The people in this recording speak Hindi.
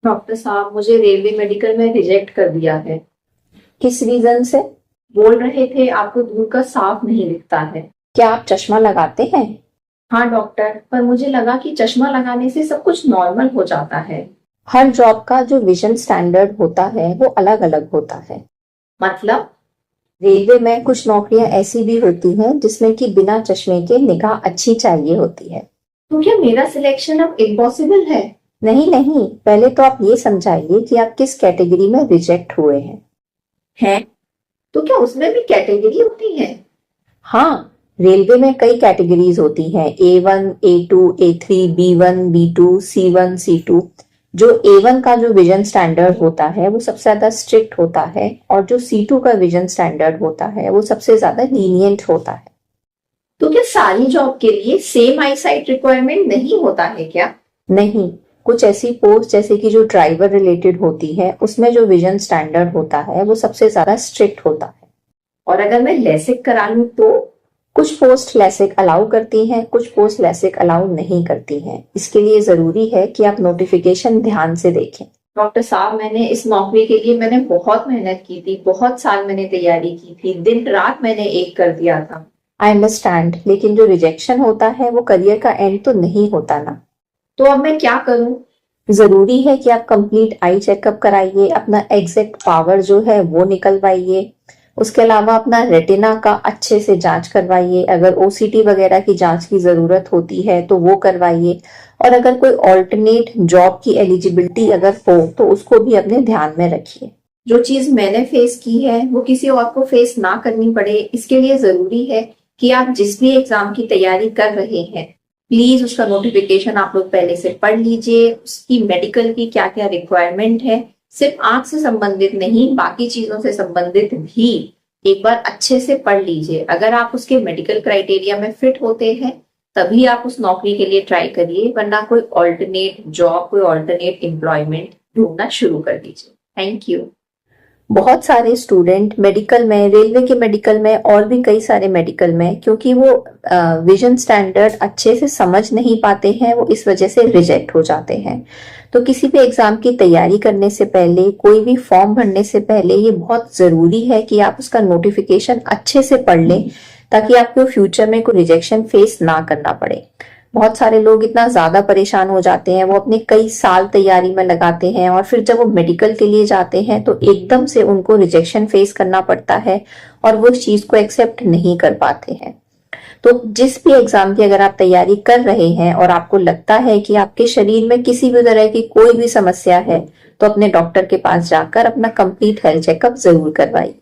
डॉक्टर साहब, मुझे रेलवे मेडिकल में रिजेक्ट कर दिया है। किस रीजन से? बोल रहे थे आपको दूर का साफ नहीं दिखता है। क्या आप चश्मा लगाते हैं? हाँ डॉक्टर, पर मुझे लगा कि चश्मा लगाने से सब कुछ नॉर्मल हो जाता है। हर जॉब का जो विजन स्टैंडर्ड होता है वो अलग अलग होता है। मतलब? रेलवे में कुछ नौकरियां ऐसी भी होती हैं जिसमें कि बिना चश्मे के निगाह अच्छी चाहिए होती है। तो क्या मेरा सिलेक्शन अब इम्पॉसिबल है? नहीं नहीं, पहले तो आप ये समझाइए कि आप किस कैटेगरी में रिजेक्ट हुए हैं। है? तो क्या उसमें भी कैटेगरी होती है? हाँ, रेलवे में कई कैटेगरीज होती हैं। A1, A2, A3, B1, B2, C1, C2। जो A1 का जो विजन स्टैंडर्ड होता है वो सबसे ज्यादा स्ट्रिक्ट होता है, और जो C2 का विजन स्टैंडर्ड होता है वो सबसे ज्यादा लीनियंट होता है। तो क्या सारी जॉब के लिए सेम आई साइट रिक्वायरमेंट नहीं होता है क्या? नहीं, कुछ ऐसी पोस्ट जैसे कि जो ड्राइवर रिलेटेड होती है उसमें जो विजन स्टैंडर्ड होता है वो सबसे ज्यादा स्ट्रिक्ट होता है। और अगर मैं लेसिक करा लूं तो? कुछ पोस्ट लेसिक अलाउ करती हैं, कुछ पोस्ट लेसिक अलाउ नहीं करती हैं। इसके लिए जरूरी है कि आप नोटिफिकेशन ध्यान से देखें। डॉक्टर साहब, मैंने इस नौकरी के लिए मैंने बहुत मेहनत की थी, बहुत साल मैंने तैयारी की थी, दिन रात मैंने एक कर दिया था। आई अंडरस्टैंड, लेकिन जो रिजेक्शन होता है वो करियर का एंड तो नहीं होता ना। तो अब मैं क्या करूं? जरूरी है कि आप कंप्लीट आई चेकअप कराइए, अपना एग्जैक्ट पावर जो है वो निकलवाइए। उसके अलावा अपना रेटिना का अच्छे से जांच करवाइए। अगर ओसीटी वगैरह की जांच की जरूरत होती है तो वो करवाइए। और अगर कोई ऑल्टरनेट जॉब की एलिजिबिलिटी अगर हो तो उसको भी अपने ध्यान में रखिए। जो चीज मैंने फेस की है वो किसी और को फेस ना करनी पड़े, इसके लिए जरूरी है कि आप जिस भी एग्जाम की तैयारी कर रहे हैं, प्लीज उसका नोटिफिकेशन आप लोग पहले से पढ़ लीजिए। उसकी मेडिकल की क्या क्या रिक्वायरमेंट है, सिर्फ आंख से संबंधित नहीं, बाकी चीजों से संबंधित भी एक बार अच्छे से पढ़ लीजिए। अगर आप उसके मेडिकल क्राइटेरिया में फिट होते हैं तभी आप उस नौकरी के लिए ट्राई करिए, वरना कोई ऑल्टरनेट जॉब, कोई ऑल्टरनेट एम्प्लॉयमेंट ढूंढना शुरू कर दीजिए। Thank you. बहुत सारे स्टूडेंट मेडिकल में, रेलवे के मेडिकल में और भी कई सारे मेडिकल में, क्योंकि वो विजन स्टैंडर्ड अच्छे से समझ नहीं पाते हैं, वो इस वजह से रिजेक्ट हो जाते हैं। तो किसी भी एग्जाम की तैयारी करने से पहले, कोई भी फॉर्म भरने से पहले ये बहुत जरूरी है कि आप उसका नोटिफिकेशन अच्छे से पढ़ लें, ताकि आपको फ्यूचर में कोई रिजेक्शन फेस ना करना पड़े। बहुत सारे लोग इतना ज्यादा परेशान हो जाते हैं, वो अपने कई साल तैयारी में लगाते हैं और फिर जब वो मेडिकल के लिए जाते हैं तो एकदम से उनको रिजेक्शन फेस करना पड़ता है और वो इस चीज को एक्सेप्ट नहीं कर पाते हैं। तो जिस भी एग्जाम की अगर आप तैयारी कर रहे हैं और आपको लगता है कि आपके शरीर में किसी भी तरह की कोई भी समस्या है, तो अपने डॉक्टर के पास जाकर अपना कंप्लीट हेल्थ चेकअप जरूर करवाइए।